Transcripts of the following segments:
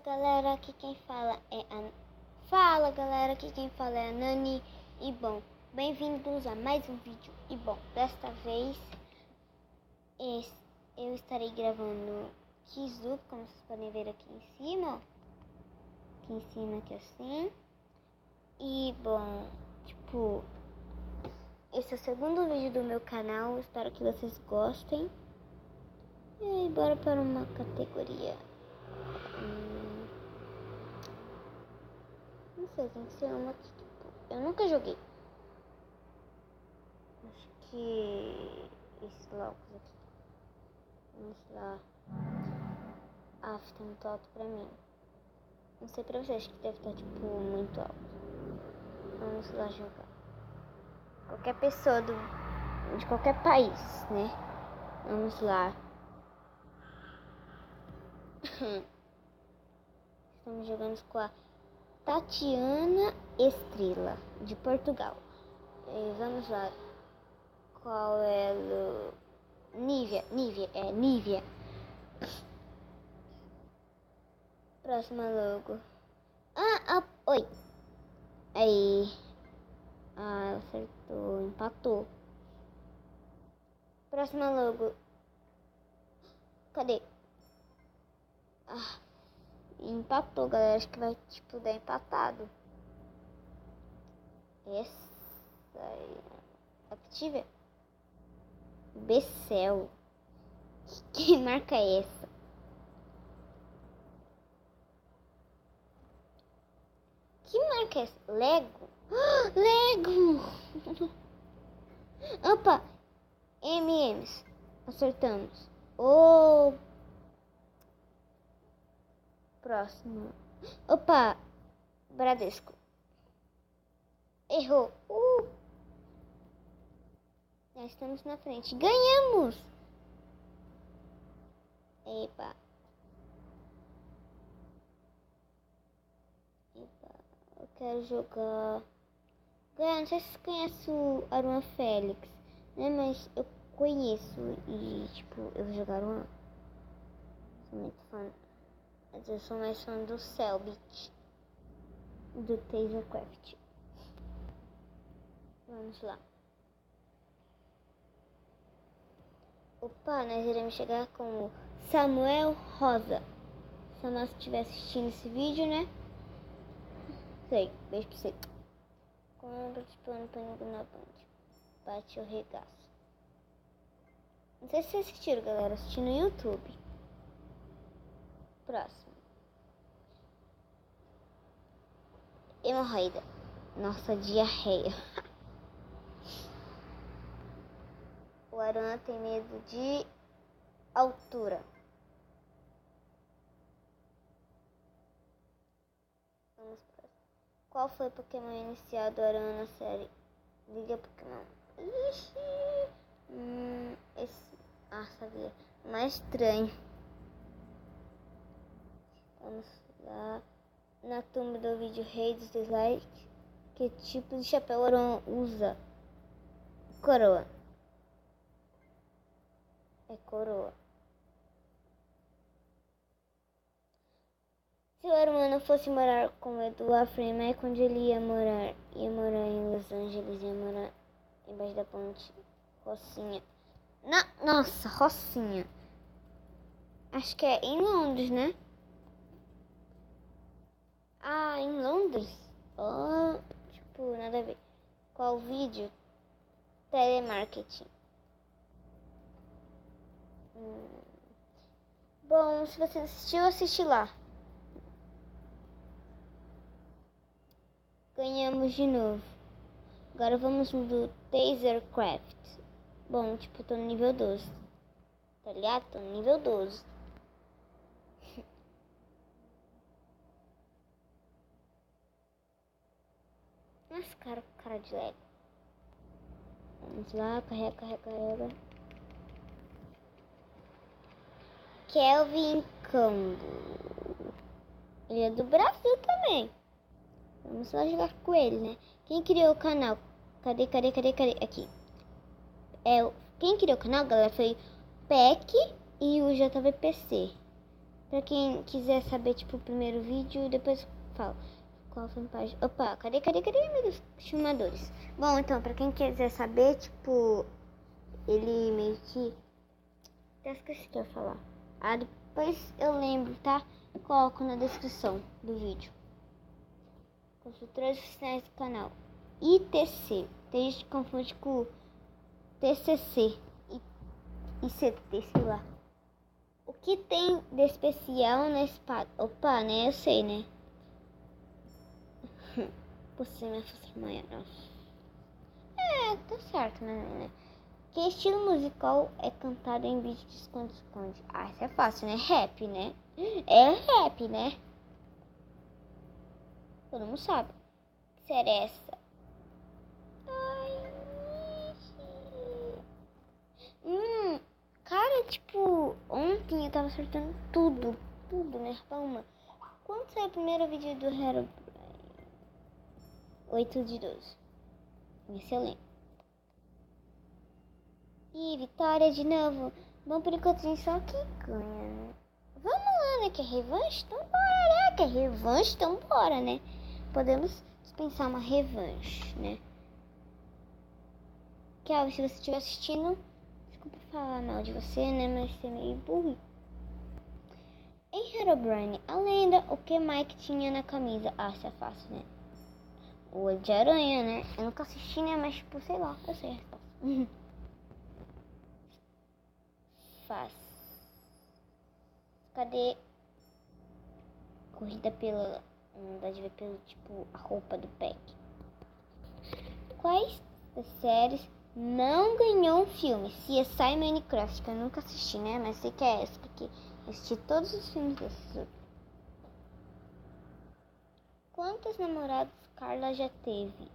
Galera, aqui quem fala é a... Fala galera, aqui quem fala é a Nani. E bom, bem-vindos a mais um vídeo. E bom, desta vez eu estarei gravando Kizu, como vocês podem ver aqui em cima, ó. Aqui em cima, aqui assim. E bom, tipo, esse é o segundo vídeo do meu canal. Espero que vocês gostem. E aí, bora para uma categoria. Não sei, tem que ser uma que, tipo, eu nunca joguei. Acho que esses logos aqui. Vamos lá. Ah, tá muito alto pra mim. Não sei pra vocês, acho que deve estar, tipo, muito alto. Vamos lá jogar. Qualquer pessoa de qualquer país, né? Vamos lá. Estamos jogando com a Tatiana Estrela, de Portugal. E vamos lá. Qual é o... Nívia. Próxima logo. Oi. Aí. Acertou, empatou. Próxima logo. Cadê? Empatou, galera. Acho que vai, tipo, dar empatado. Essa aí. Active. Becel. Que marca é essa? Que marca é essa? Lego? Lego! Opa! M&M's. Acertamos. Próximo. Opa! Bradesco. Errou. Já estamos na frente. Ganhamos! Epa. Eu quero jogar... Galera, não sei se vocês conhecem o Aruan Félix, né? Mas eu conheço e, tipo, eu vou jogar Aruan. Sou muito fã. Mas eu sou mais fã do Cellbit, do Tasercraft. Vamos lá. Opa, nós iremos chegar com o Samuel Rosa. Samuel, se estiver assistindo esse vídeo, né? Sei, beijo pra você. Compra de pânico na Band. Bate o regaço. Não sei se vocês assistiram, galera. Assisti no YouTube. Próximo. Hemorroida. Nossa, diarreia. O Aran tem medo de altura. Vamos para. Qual foi o Pokémon inicial do Aran na série Liga Pokémon? Ixi. Esse. Sabia. Mais estranho. Vamos lá. Na tumba do vídeo Rei dos Dislikes. Que tipo de chapéu o Aran usa? Coroa. É coroa. Se o Aran não fosse morar com o Eduardo Freeman, onde ele ia morar? Ia morar em Los Angeles, ia morar embaixo da ponte Rocinha. Nossa, Rocinha. Acho que é em Londres, né? Em Londres? Tipo, nada a ver. Qual vídeo? Telemarketing. Bom, se você assistiu, assiste lá. Ganhamos de novo. Agora vamos do Tasercraft. Bom, tipo, tô no nível 12. Tá ligado? Tô no nível 12. Nossa, cara de Lego. Vamos lá, carrega. Kelvin Cambo. Ele é do Brasil também. Vamos lá jogar com ele, né? Quem criou o canal? Cadê? Aqui. Quem criou o canal, galera, foi PEC e o JVPC. Pra quem quiser saber, tipo, o primeiro vídeo, depois eu falo qual foi a página. Opa, cadê meus filmadores? Bom, então, pra quem quiser saber, tipo, ele meio que... Até esqueci o que eu ia falar. Ah, depois eu lembro, tá? Coloco na descrição do vídeo. Construtores oficiais do canal. ITC. Tem gente que confunde com TCC. ICT, sei lá. O que tem de especial na espada? Opa, né? Eu sei, né? Você me força maior. É, tá certo, né? Que estilo musical é cantado em vídeo de esconde-esconde? Ah, isso é fácil, né? Rap, né? É rap, né? Todo mundo sabe. Seresta. Ai, cara, tipo, ontem eu tava acertando tudo, né? Palma. Quando saiu o primeiro vídeo do Herobrine? 8/12. Excelente. Ih, vitória de novo. Bom, por enquanto a gente só que ganha, né? Vamos lá, né? Que é revanche? Então bora, né? Que é revanche? Então bora, né? Podemos dispensar uma revanche, né? Kelvin, se você estiver assistindo, desculpa falar mal de você, né? Mas você é meio burro. Em Herobrine, a lenda, o que Mike tinha na camisa? Ah, isso é fácil, né? O olho de aranha, né? Eu nunca assisti, né? Mas, tipo, sei lá, eu sei a resposta. Fácil. Cadê? Corrida pela... Não dá de ver pelo, tipo, a roupa do Peck. Quais das séries não ganhou um filme? CSI Minecraft, que eu nunca assisti, né? Mas sei que é essa, porque eu assisti todos os filmes desses. Quantos namorados Carla já teve?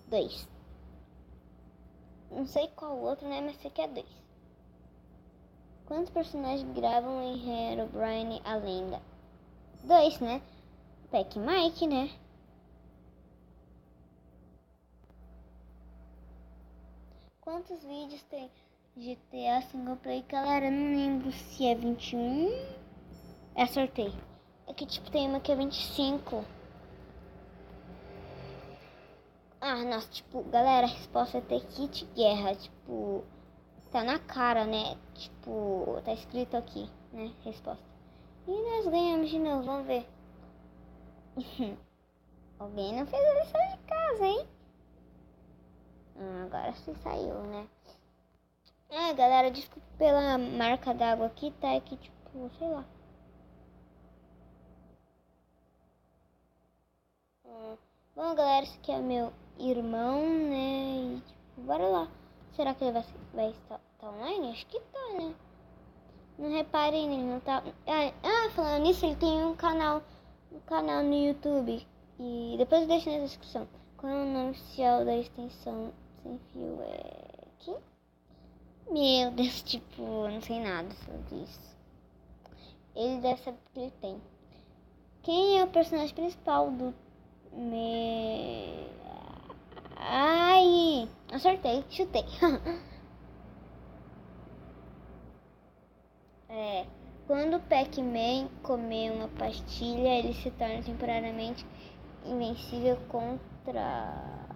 2. Não sei qual outro, né? Mas sei que é 2. Quantos personagens gravam em Herobrine a lenda? 2, né? Peck e Mike, né? Quantos vídeos tem GTA Single Play? Galera, não lembro se é 21. Acertei. É que tipo tem uma que é 25. Ah, nossa, tipo, galera, a resposta é ter kit guerra. Tipo, tá na cara, né? Tipo, tá escrito aqui, né? Resposta. E nós ganhamos de novo, vamos ver. Alguém não fez a lição de casa, hein? Agora você saiu, né? Ah, galera, desculpa pela marca d'água aqui, tá? É que, tipo, sei lá. Bom, galera, esse aqui é meu irmão, né? E, tipo, bora lá. Será que ele vai estar online? Acho que tá, né? Não reparem, ele não tá... falando nisso, ele tem um canal no YouTube. E depois eu deixo na descrição. Qual é o nome oficial da extensão sem fio? Aqui? Meu Deus, tipo, não sei nada sobre isso. Ele deve saber porque ele tem. Quem é o personagem principal do... Ai! Acertei, chutei. Quando o Pac-Man comer uma pastilha, ele se torna temporariamente invencível contra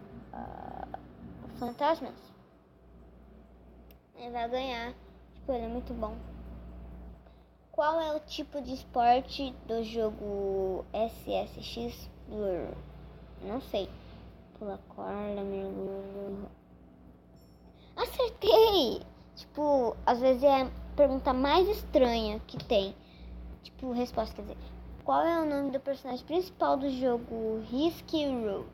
fantasmas. Ele vai ganhar. Tipo, ele é muito bom. Qual é o tipo de esporte do jogo SSX Blur? Não sei. Pula corda, mergulho. Acertei! Tipo, às vezes é a pergunta mais estranha que tem. Tipo, resposta, quer dizer. Qual é o nome do personagem principal do jogo Risky Road?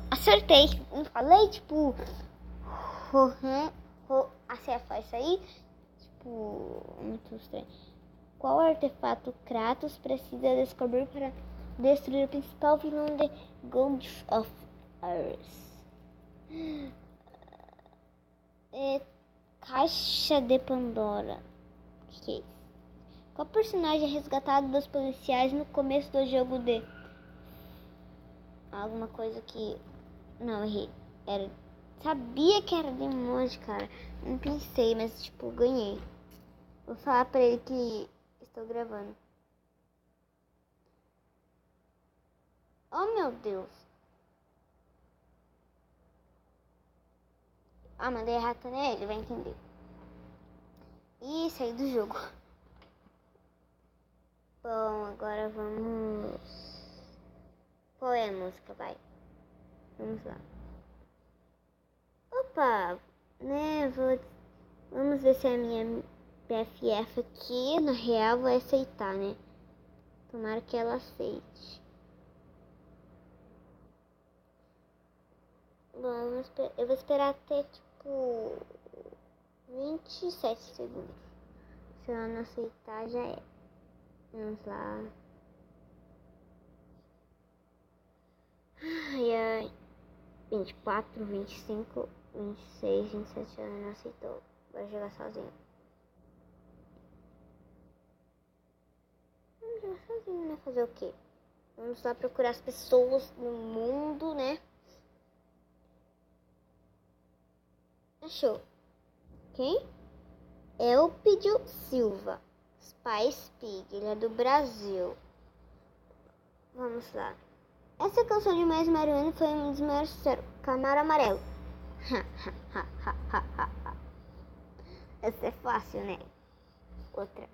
Acertei! Não falei, tipo... Acerta isso aí? Tipo, muito estranho. Qual artefato Kratos precisa descobrir para destruir o principal vilão de God of Earth? Caixa de Pandora. O que é isso? Qual personagem é resgatado dos policiais no começo do jogo de... Alguma coisa que... Não, errei. Era sabia que era de emoji, cara. Não pensei, mas tipo, ganhei. Vou falar pra ele que estou gravando. Oh, meu Deus. Ah, mandei errado, né? Ele vai entender. Ih, saí do jogo. Bom, agora vamos... Qual é a música? Vai. Vamos lá. Opa, né? Vamos ver se a minha BFF aqui, na real, vai aceitar, né? Tomara que ela aceite. Bom, eu vou esperar até, tipo, 27 segundos. Se ela não aceitar, já é. Vamos lá. Ai, ai. 24, 25, 26, 27 anos, não aceitou. Vai jogar sozinho. Vamos jogar sozinho, né? Fazer o quê? Vamos lá procurar as pessoas no mundo, né? Achou. Quem? Elpidio Silva. Spice Pig. Ele é do Brasil. Vamos lá. Essa canção de Mais Mariano foi um dos maiores sucessos. Camaro Amarelo. Essa é fácil, né? Outra.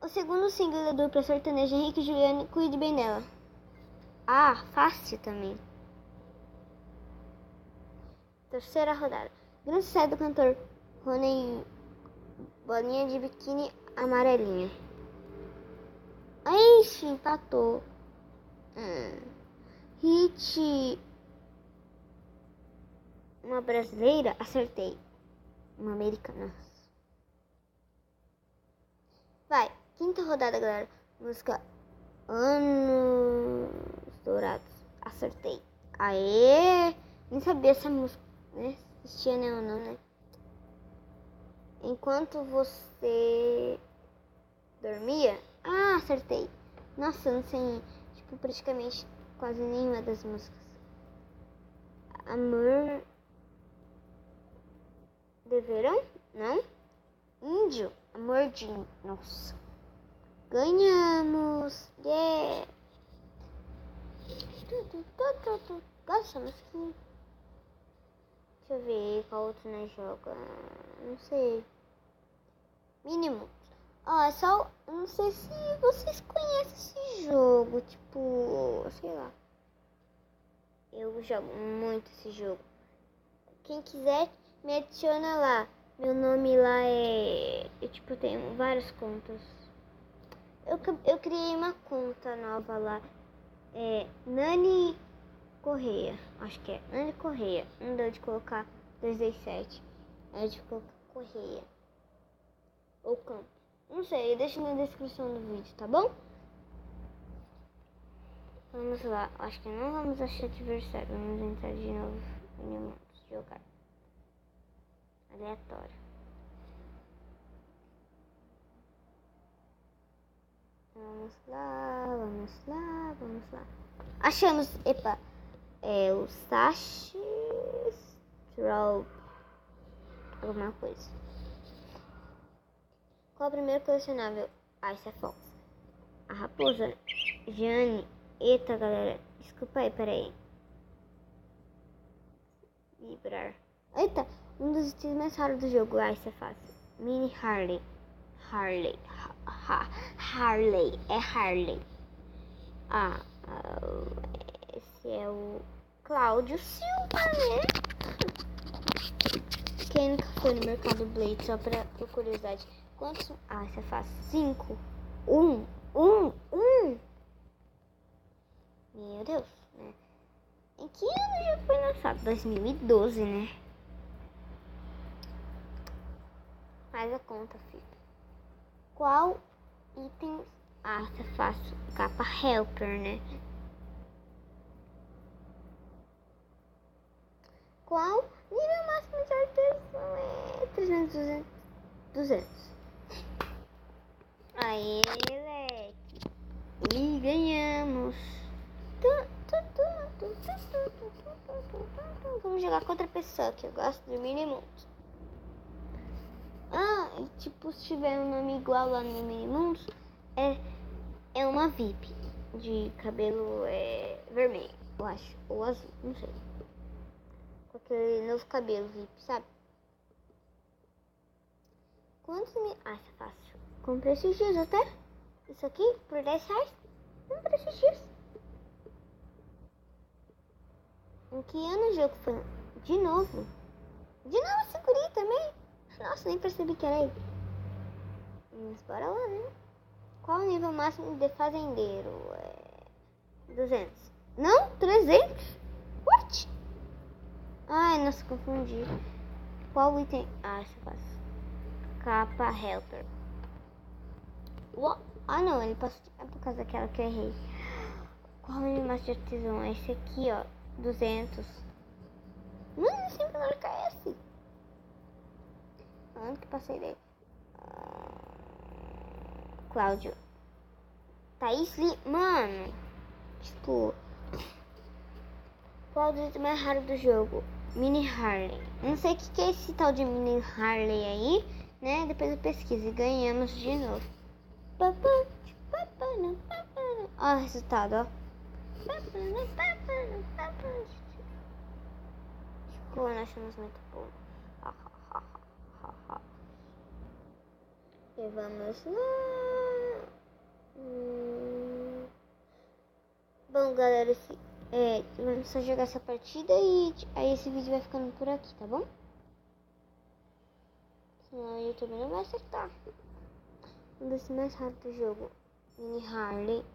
O segundo single da dupla sertaneja Henrique e Juliano, Cuide Bem Dela. Ah, fácil também. Terceira rodada. Grande sucesso do cantor Rony Bolinha de Biquíni Amarelinha. Ixi, empatou. Hit. Uma brasileira, acertei. Uma americana. Vai, quinta rodada, galera. Música Anos Dourados. Acertei. Aê! Nem sabia essa música, né? Existia, né, ou não, né? Enquanto você dormia? Ah, acertei. Nossa, eu não sei, tipo, praticamente quase nenhuma das músicas. Amor de Verão? Não? Índio? Amor de... Nossa. Ganhamos! Yeah! Gosta, mas que... Deixa eu ver qual outro nós joga. Não sei. Mínimo. É só... Não sei se vocês conhecem esse jogo. Tipo... Sei lá. Eu jogo muito esse jogo. Quem quiser, me adiciona lá. Meu nome lá é... Eu, tipo, tenho várias contas. Eu criei uma conta nova lá. É Nani Correia. Acho que é Nani Correia. Não deu de colocar 227. É de colocar Correia. Ou Campos. Não sei, deixa na descrição do vídeo, tá bom? Vamos lá. Acho que não vamos achar adversário. Vamos entrar de novo em um jogar. Aleatório. Vamos lá, vamos lá, vamos lá. Achamos, epa, é o Sashi Strobe, alguma coisa. Qual o primeiro colecionável? Ice Fox. A raposa Jane. Eita, galera. Desculpa aí, peraí. Vibrar. Eita, um dos itens mais raros do jogo. Ice é fácil. Mini Harley. Harley. Harley. É Harley. Esse é o Cláudio Silva, né? Quem nunca foi no Mercado Blade, só por curiosidade. Quantos? Isso é fácil. 5. 1. Meu Deus, né? Em que ano já foi lançado? 2012, né? Faz a conta, filho. Qual item... isso é fácil. Capa Helper, né? Qual nível máximo de artesão é 300, 200. Aê, moleque. E ganhamos. Vamos Vamos jogar com outra pessoa que eu gosto do Minimundo. Ah, e, tipo, se tiver um nome igual lá no Minimundo, é uma VIP de cabelo vermelho, eu acho, ou azul, não sei. Com aquele novo cabelo VIP, sabe? Quantos mil... Ah, isso é fácil. Comprei esses dias até. Isso aqui por R$10. Comprei esses dias. Em que ano o jogo foi? De novo? De novo esse guri também? Nossa, nem percebi que era ele. Mas bora lá, né? Qual o nível máximo de fazendeiro? 200. Não? 300? What? Ai, nossa, confundi. Qual item? Ah, isso é fácil. Capa Helper. What? Ah, não, ele passou. É por causa daquela que eu errei. Qual o nível máximo de artesão? Esse aqui, ó. 200. Mano, eu sempre não cai esse. Onde que passei dele? Cláudio. Thaís Lee. Mano. Tipo. Qual o item mais raro do jogo? Mini Harley. Não sei o que é esse tal de Mini Harley aí, né? Depois eu pesquiso e ganhamos de novo. Ó o resultado, ó. Tipo, nós somos muito bons. E vamos lá. Bom, galera, vamos só jogar essa partida e aí esse vídeo vai ficando por aqui, tá bom? Senão o YouTube não vai acertar. Um dos mais raros do jogo. Mini Harley.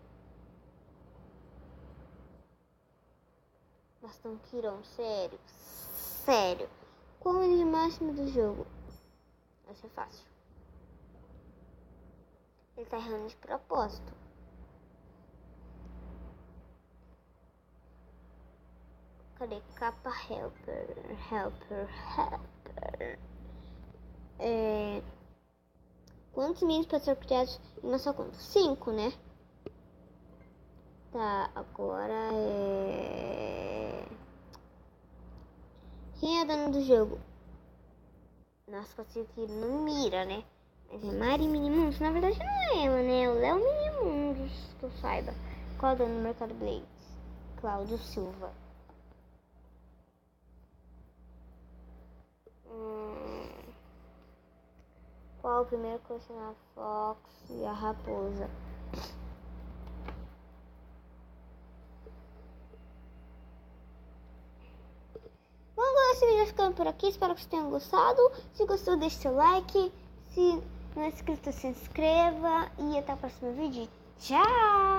Bastão Kiron, sério. Sério. Qual o nível máximo do jogo? Essa é fácil. Ele tá errando de propósito. Cadê? Capa Helper. Quantos minions podem ser criados em uma só conta? 5, né? Tá, agora Quem é a dona do jogo? Nossa, consigo que não mira, né? Mas é Mari Minimundos. Na verdade não é ela, né? É o Léo Minimundos, que eu saiba. Qual é o dono do Mercado Blades? Cláudio Silva. Qual o primeiro a colecionar a Fox e a Raposa? Bom, galera, esse vídeo vai ficando por aqui. Espero que vocês tenham gostado. Se gostou, deixe seu like. Se não é inscrito, se inscreva. E até o próximo vídeo. Tchau!